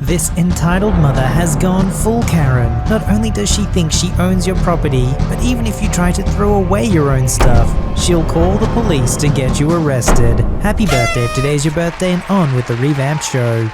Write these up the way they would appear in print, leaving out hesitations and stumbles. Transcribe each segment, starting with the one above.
This entitled mother has gone full Karen. Not only does she think she owns your property, but even if you try to throw away your own stuff, she'll call the police to get you arrested. Happy birthday if today's your birthday, and on with the revamped show.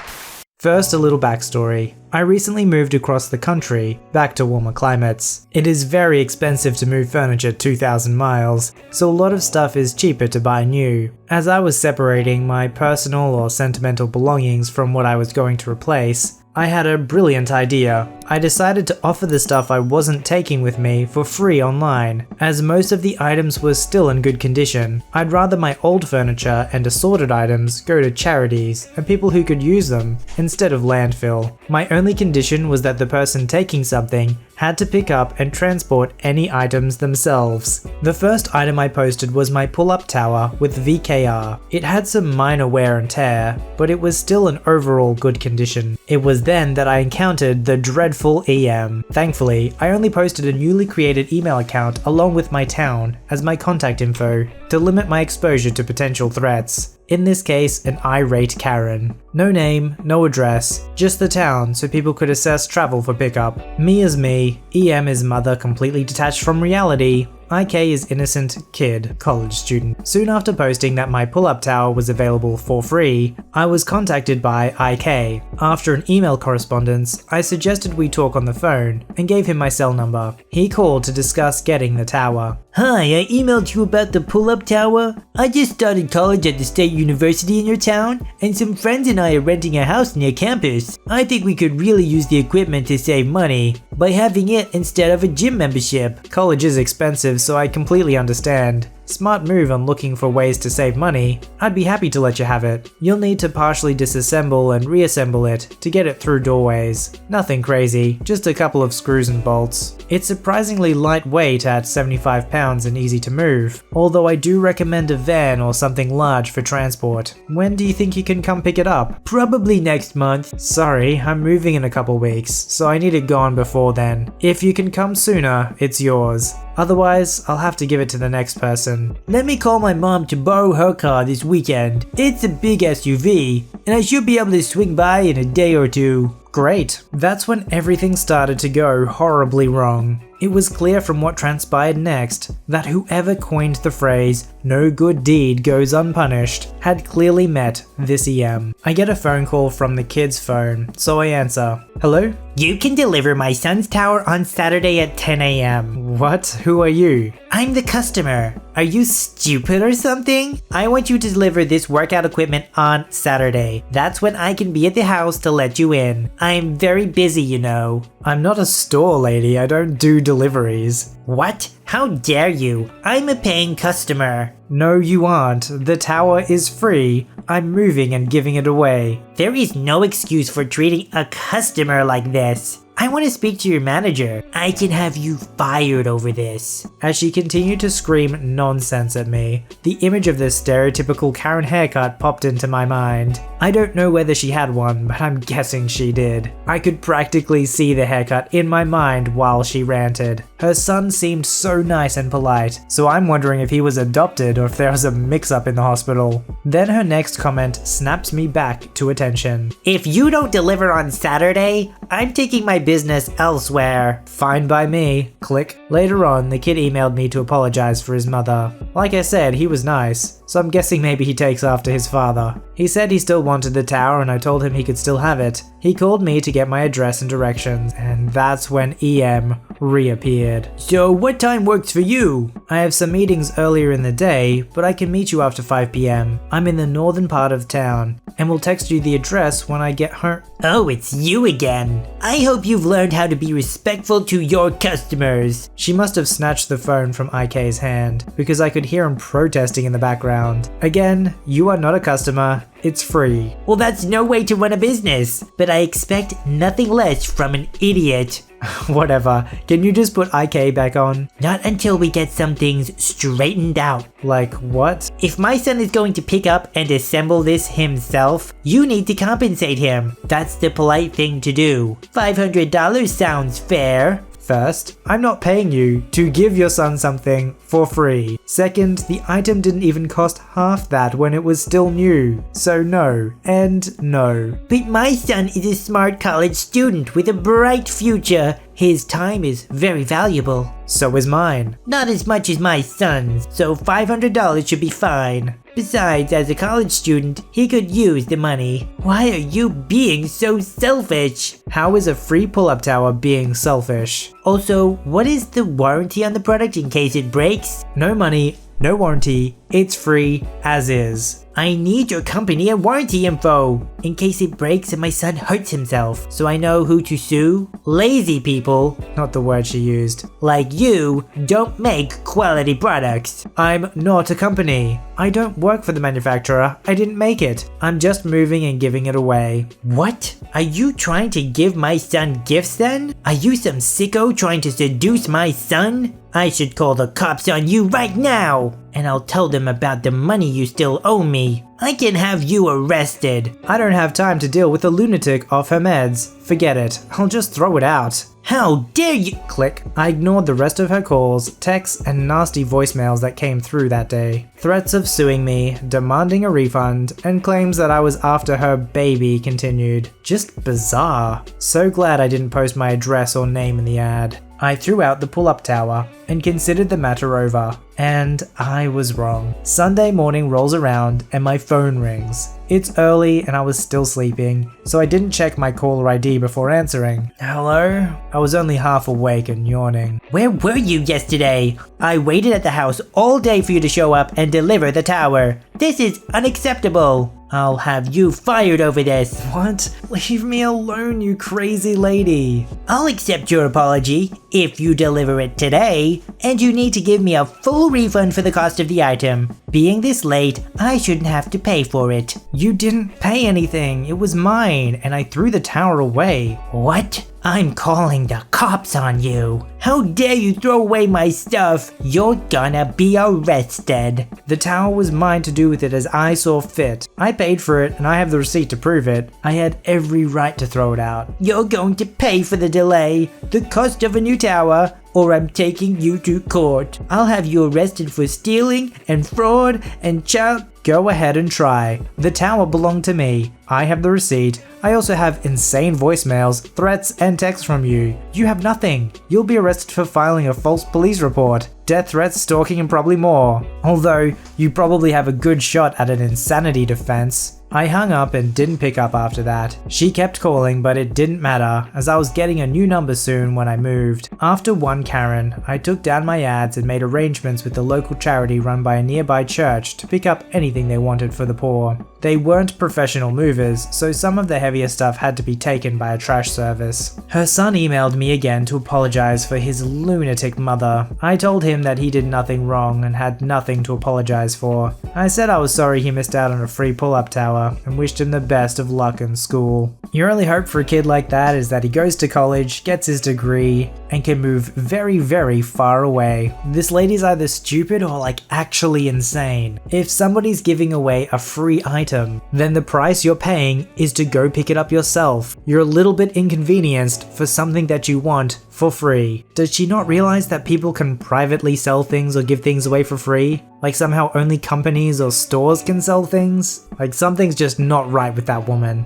First, a little backstory. I recently moved across the country, back to warmer climates. It is very expensive to move furniture 2,000 miles, so a lot of stuff is cheaper to buy new. As I was separating my personal or sentimental belongings from what I was going to replace, I had a brilliant idea. I decided to offer the stuff I wasn't taking with me for free online, as most of the items were still in good condition. I'd rather my old furniture and assorted items go to charities and people who could use them, instead of landfill. My only condition was that the person taking something had to pick up and transport any items themselves. The first item I posted was my pull-up tower with VKR. It had some minor wear and tear, but it was still in overall good condition. It was then that I encountered the dreadful EM. Thankfully, I only posted a newly created email account along with my town as my contact info to limit my exposure to potential threats. In this case, an irate Karen. No name, no address, just the town so people could assess travel for pickup. Me is me, EM is mother completely detached from reality, IK is innocent kid, college student. Soon after posting that my pull-up tower was available for free, I was contacted by IK. After an email correspondence, I suggested we talk on the phone and gave him my cell number. He called to discuss getting the tower. Hi, I emailed you about the pull-up tower. I just started college at the state university in your town, and some friends and I are renting a house near campus. I think we could really use the equipment to save money by having it instead of a gym membership. College is expensive, so I completely understand. Smart move on looking for ways to save money. I'd be happy to let you have it. You'll need to partially disassemble and reassemble it to get it through doorways. Nothing crazy, just a couple of screws and bolts. It's surprisingly lightweight at 75 pounds and easy to move, although I do recommend a van or something large for transport. When do you think you can come pick it up? Probably next month. Sorry, I'm moving in a couple weeks, so I need it gone before then. If you can come sooner, it's yours. Otherwise, I'll have to give it to the next person. Let me call my mom to borrow her car this weekend. It's a big SUV, and I should be able to swing by in a day or two. Great. That's when everything started to go horribly wrong. It was clear from what transpired next that whoever coined the phrase, "no good deed goes unpunished," had clearly met this EM. I get a phone call from the kid's phone, so I answer. Hello? You can deliver my son's tower on Saturday at 10 a.m. What? Who are you? I'm the customer. Are you stupid or something? I want you to deliver this workout equipment on Saturday. That's when I can be at the house to let you in. I'm very busy, you know. I'm not a store lady, I don't do deliveries. What? How dare you? I'm a paying customer. No, you aren't. The tower is free. I'm moving and giving it away. There is no excuse for treating a customer like this. I want to speak to your manager. I can have you fired over this. As she continued to scream nonsense at me, the image of this stereotypical Karen haircut popped into my mind. I don't know whether she had one, but I'm guessing she did. I could practically see the haircut in my mind while she ranted. Her son seemed so nice and polite, so I'm wondering if he was adopted or if there was a mix-up in the hospital. Then her next comment snaps me back to attention. If you don't deliver on Saturday, I'm taking my business elsewhere. Fine by me. Click. Later on, the kid emailed me to apologize for his mother. Like I said, he was nice, so I'm guessing maybe he takes after his father. He said he still wanted the tower and I told him he could still have it. He called me to get my address and directions, and that's when EM reappeared. So what time works for you? I have some meetings earlier in the day, but I can meet you after 5 p.m. I'm in the northern part of town, and will text you the address when I get home. Oh, it's you again. I hope you've learned how to be respectful to your customers. She must have snatched the phone from IK's hand, because I could hear him protesting in the background. Again, you are not a customer. It's free. Well, that's no way to run a business, but I expect nothing less from an idiot. Whatever. Can you just put IK back on? Not until we get some things straightened out. Like what? If my son is going to pick up and assemble this himself, you need to compensate him. That's the polite thing to do. $500 sounds fair. First, I'm not paying you to give your son something for free. Second, the item didn't even cost half that when it was still new. So no, and no. But my son is a smart college student with a bright future. His time is very valuable. So is mine. Not as much as my son's, so $500 should be fine. Besides, as a college student, he could use the money. Why are you being so selfish? How is a free pull-up tower being selfish? Also, what is the warranty on the product in case it breaks? No money, no warranty, it's free as is. I need your company and warranty info in case it breaks and my son hurts himself, so I know who to sue. Lazy people, not the word she used, like you don't make quality products. I'm not a company. I don't work for the manufacturer. I didn't make it. I'm just moving and giving it away. What? Are you trying to give my son gifts then? Are you some sicko trying to seduce my son? I should call the cops on you right now, and I'll tell them about the money you still owe me. I can have you arrested. I don't have time to deal with a lunatic off her meds. Forget it. I'll just throw it out. How dare you! Click. I ignored the rest of her calls, texts, and nasty voicemails that came through that day. Threats of suing me, demanding a refund, and claims that I was after her baby continued. Just bizarre. So glad I didn't post my address or name in the ad. I threw out the pull-up tower and considered the matter over. And I was wrong. Sunday morning rolls around and my phone rings. It's early and I was still sleeping, so I didn't check my caller ID before answering. Hello? I was only half awake and yawning. Where were you yesterday? I waited at the house all day for you to show up and deliver the tower. This is unacceptable. I'll have you fired over this. What? Leave me alone, you crazy lady. I'll accept your apology if you deliver it today, and you need to give me a full refund for the cost of the item. Being this late, I shouldn't have to pay for it. You didn't pay anything. It was mine, and I threw the tower away. What? I'm calling the cops on you. How dare you throw away my stuff? You're gonna be arrested. The tower was mine to do with it as I saw fit. I paid for it and I have the receipt to prove it. I had every right to throw it out. You're going to pay for the delay, the cost of a new tower, or I'm taking you to court. I'll have you arrested for stealing and fraud and child. Go ahead and try. The tower belonged to me. I have the receipt. I also have insane voicemails, threats, and texts from you. You have nothing. You'll be arrested for filing a false police report, death threats, stalking, and probably more. Although, you probably have a good shot at an insanity defense. I hung up and didn't pick up after that. She kept calling, but it didn't matter, as I was getting a new number soon when I moved. After one Karen, I took down my ads and made arrangements with the local charity run by a nearby church to pick up anything they wanted for the poor. They weren't professional movers, so some of the heavier stuff had to be taken by a trash service. Her son emailed me again to apologize for his lunatic mother. I told him that he did nothing wrong and had nothing to apologize for. I said I was sorry he missed out on a free pull-up tower and wished him the best of luck in school. Your only hope for a kid like that is that he goes to college, gets his degree, and can move very, very far away. This lady's either stupid or like actually insane. If somebody's giving away a free item, then the price you're paying is to go pick it up yourself. You're a little bit inconvenienced for something that you want for free. Does she not realize that people can privately sell things or give things away for free? Like somehow only companies or stores can sell things? Like something's just not right with that woman.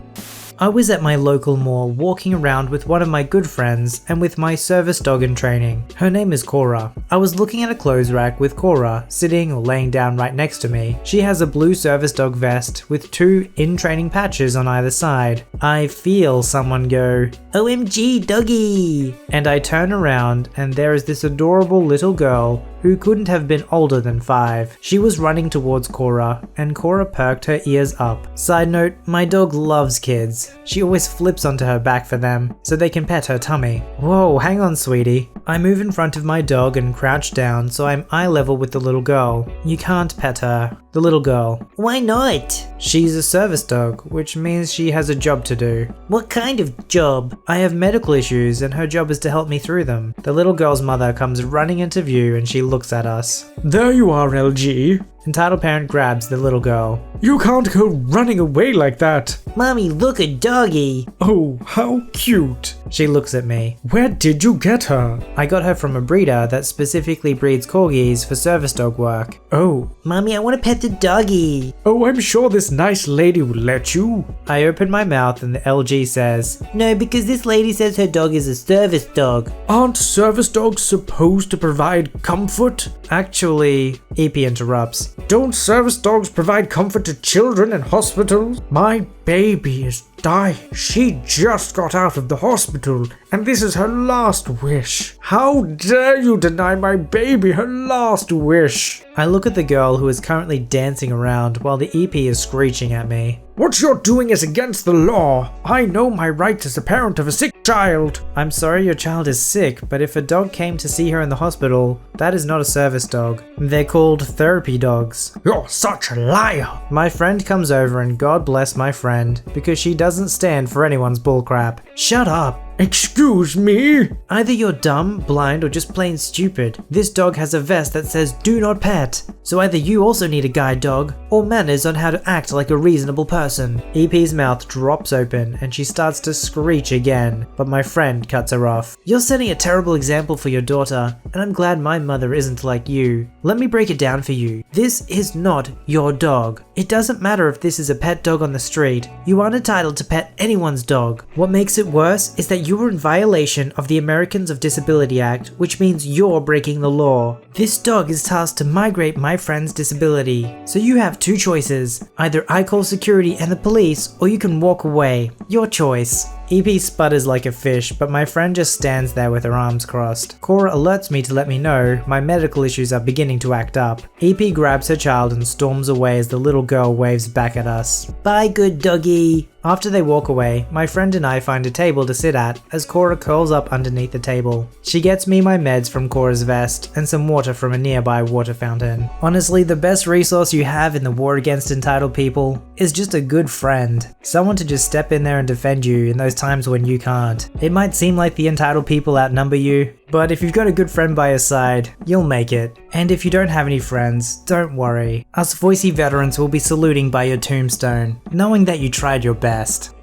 I was at my local mall walking around with one of my good friends and with my service dog in training. Her name is Cora. I was looking at a clothes rack with Cora sitting or laying down right next to me. She has a blue service dog vest with 2 in-training patches on either side. I feel someone go, "OMG doggy!" And I turn around and there is this adorable little girl who couldn't have been older than 5. She was running towards Cora, and Cora perked her ears up. Side note, my dog loves kids. She always flips onto her back for them, so they can pet her tummy. Whoa, hang on sweetie. I move in front of my dog and crouch down so I'm eye level with the little girl. You can't pet her. The little girl. Why not? She's a service dog, which means she has a job to do. What kind of job? I have medical issues and her job is to help me through them. The little girl's mother comes running into view and she looks at us. There you are, LG. Entitled parent grabs the little girl. You can't go running away like that. Mommy, look, a doggy. Oh, how cute. She looks at me. Where did you get her? I got her from a breeder that specifically breeds corgis for service dog work. Oh. Mommy, I want to pet the doggy. Oh, I'm sure this nice lady will let you. I open my mouth and the LG says, No, because this lady says her dog is a service dog. Aren't service dogs supposed to provide comfort? Actually, EP interrupts. Don't service dogs provide comfort to children in hospitals? My baby is dying. She just got out of the hospital, and this is her last wish. How dare you deny my baby her last wish? I look at the girl who is currently dancing around while the EP is screeching at me. What you're doing is against the law. I know my rights as a parent of a sick child. I'm sorry your child is sick, but if a dog came to see her in the hospital, that is not a service dog. They're called therapy dogs. You're such a liar. My friend comes over and God bless my friend, because she doesn't stand for anyone's bullcrap. Shut up. Excuse me? Either you're dumb, blind, or just plain stupid. This dog has a vest that says do not pet. So either you also need a guide dog, or manners on how to act like a reasonable person. EP's mouth drops open and she starts to screech again, but my friend cuts her off. You're setting a terrible example for your daughter, and I'm glad my mother isn't like you. Let me break it down for you. This is not your dog. It doesn't matter if this is a pet dog on the street. You aren't entitled to pet anyone's dog. What makes it worse is that you are in violation of the Americans of Disability Act, which means you're breaking the law. This dog is tasked to migrate my friend's disability. So you have two choices. Either I call security and the police, or you can walk away. Your choice. EP sputters like a fish, but my friend just stands there with her arms crossed. Cora alerts me to let me know my medical issues are beginning to act up. EP grabs her child and storms away as the little girl waves back at us. Bye, good doggy. After they walk away, my friend and I find a table to sit at as Cora curls up underneath the table. She gets me my meds from Cora's vest and some water from a nearby water fountain. Honestly, the best resource you have in the war against entitled people is just a good friend. Someone to just step in there and defend you in those times when you can't. It might seem like the entitled people outnumber you, but if you've got a good friend by your side, you'll make it. And if you don't have any friends, don't worry. Us Voicey veterans will be saluting by your tombstone, knowing that you tried your best.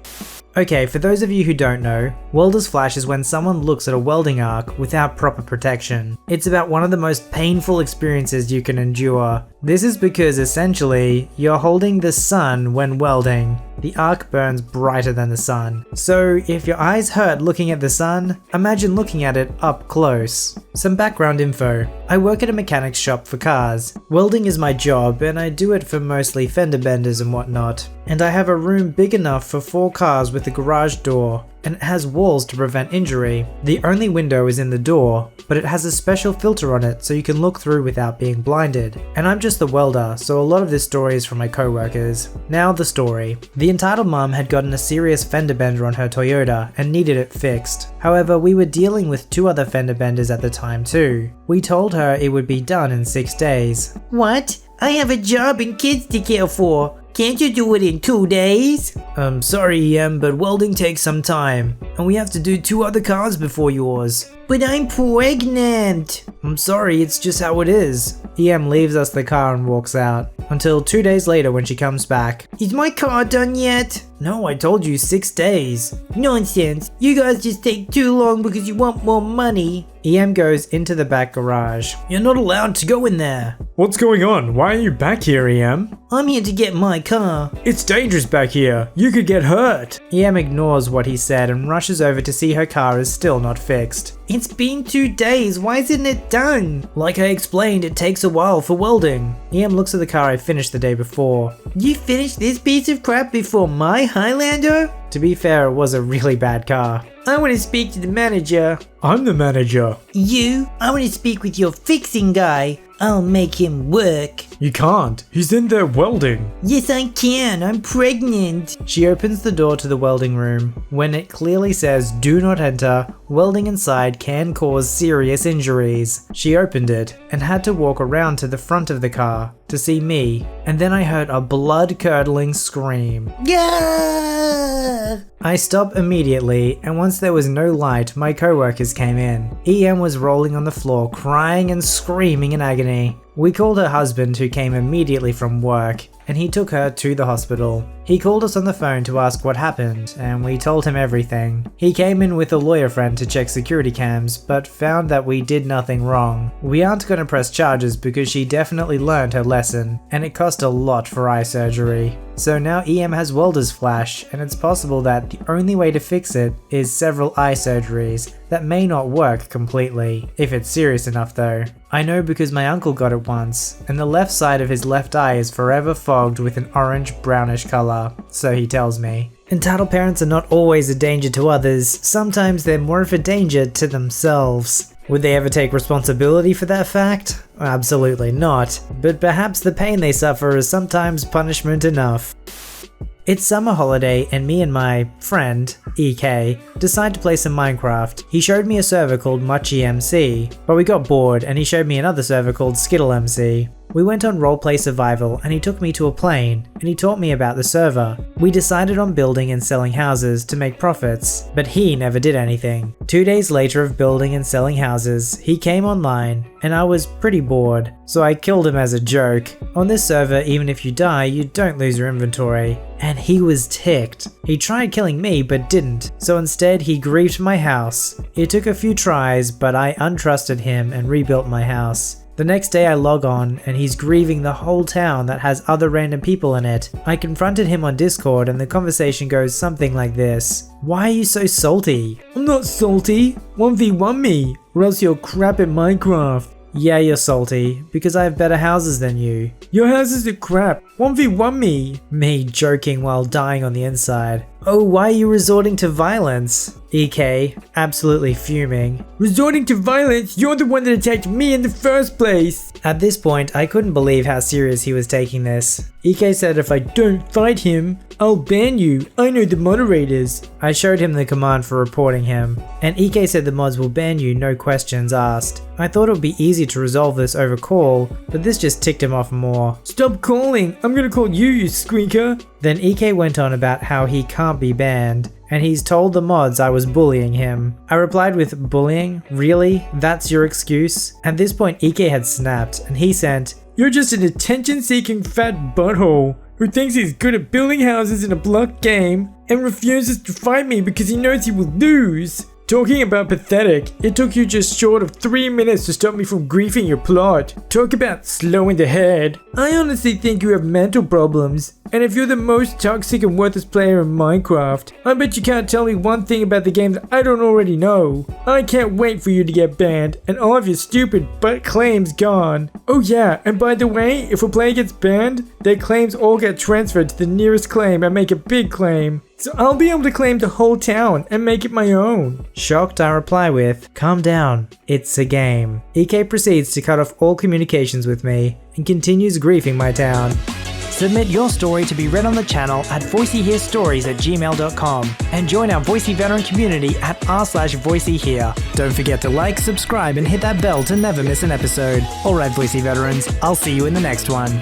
Okay, for those of you who don't know, welder's flash is when someone looks at a welding arc without proper protection. It's about one of the most painful experiences you can endure. This is because essentially, you're holding the sun when welding. The arc burns brighter than the sun. So if your eyes hurt looking at the sun, imagine looking at it up close. Some background info. I work at a mechanics shop for cars. Welding is my job and I do it for mostly fender benders and whatnot. And I have a room big enough for 4 cars with a garage door, and it has walls to prevent injury. The only window is in the door, but it has a special filter on it so you can look through without being blinded. And I'm just the welder, so a lot of this story is from my co-workers. Now the story. The entitled mum had gotten a serious fender bender on her Toyota and needed it fixed. However, we were dealing with 2 other fender benders at the time too. We told her it would be done in 6 days. What? I have a job and kids to care for. Can't you do it in 2 days? Sorry EM, but welding takes some time. And we have to do 2 other cars before yours. But I'm pregnant. I'm sorry, it's just how it is. EM leaves us the car and walks out. Until 2 days later when she comes back. Is my car done yet? No, I told you 6 days. Nonsense. You guys just take too long because you want more money. EM goes into the back garage. You're not allowed to go in there. What's going on? Why are you back here, EM? I'm here to get my car. It's dangerous back here. You could get hurt. EM ignores what he said and rushes over to see her car is still not fixed. It's been 2 days. Why isn't it done? Like I explained, it takes a while for welding. EM looks at the car I finished the day before. You finished this piece of crap before my Highlander? To be fair, it was a really bad car. I want to speak to the manager. I'm the manager. You? I want to speak with your fixing guy. I'll make him work. You can't. He's in there welding. Yes, I can. I'm pregnant. She opens the door to the welding room. When it clearly says do not enter, welding inside can cause serious injuries. She opened it and had to walk around to the front of the car to see me, and then I heard a blood-curdling scream. Yeah! I stopped immediately, and once there was no light, my co-workers came in. EM was rolling on the floor, crying and screaming in agony. We called her husband, who came immediately from work, and he took her to the hospital. He called us on the phone to ask what happened, and we told him everything. He came in with a lawyer friend to check security cams, but found that we did nothing wrong. We aren't going to press charges because she definitely learned her lesson, and it cost a lot for eye surgery. So now EM has welder's flash, and it's possible that the only way to fix it is several eye surgeries that may not work completely, if it's serious enough though. I know because my uncle got it once, and the left side of his left eye is forever fogged with an orange-brownish color, so he tells me. Entitled parents are not always a danger to others, sometimes they're more of a danger to themselves. Would they ever take responsibility for that fact? Absolutely not, but perhaps the pain they suffer is sometimes punishment enough. It's summer holiday and me and my friend, EK, decide to play some Minecraft. He showed me a server called MuchieMC, but we got bored and he showed me another server called SkittleMC. We went on roleplay survival and he took me to a plane and he taught me about the server. We decided on building and selling houses to make profits, but he never did anything. 2 days later of building and selling houses, he came online and I was pretty bored, so I killed him as a joke. On this server, even if you die, you don't lose your inventory. And he was ticked. He tried killing me but didn't, so instead he griefed my house. It took a few tries, but I untrusted him and rebuilt my house. The next day I log on and he's grieving the whole town that has other random people in it. I confronted him on Discord and the conversation goes something like this. Why are you so salty? I'm not salty. 1v1 me, or else you're crap at Minecraft. Yeah, you're salty, because I have better houses than you. Your houses are crap. 1v1 me. Me joking while dying on the inside. Oh, why are you resorting to violence? EK, absolutely fuming. Resorting to violence? You're the one that attacked me in the first place. At this point, I couldn't believe how serious he was taking this. EK said if I don't fight him, I'll ban you. I know the moderators. I showed him the command for reporting him, and EK said the mods will ban you, no questions asked. I thought it would be easy to resolve this over call, but this just ticked him off more. Stop calling! I'm gonna call you, you squeaker! Then EK went on about how he can't be banned, and he's told the mods I was bullying him. I replied with, bullying? Really? That's your excuse? At this point EK had snapped, and he sent, you're just an attention-seeking fat butthole who thinks he's good at building houses in a block game and refuses to fight me because he knows he will lose. Talking about pathetic, it took you just short of 3 minutes to stop me from griefing your plot. Talk about slow in the head. I honestly think you have mental problems. And if you're the most toxic and worthless player in Minecraft, I bet you can't tell me one thing about the game that I don't already know. I can't wait for you to get banned and all of your stupid butt claims gone. Oh yeah, and by the way, if a player gets banned, their claims all get transferred to the nearest claim and make a big claim. So I'll be able to claim the whole town and make it my own. Shocked, I reply with, calm down, it's a game. EK proceeds to cut off all communications with me and continues griefing my town. Submit your story to be read on the channel at voiceyherestories@gmail.com and join our Voicey veteran community at r/VoiceyHere. Don't forget to like, subscribe, and hit that bell to never miss an episode. Alright, Voicey veterans, I'll see you in the next one.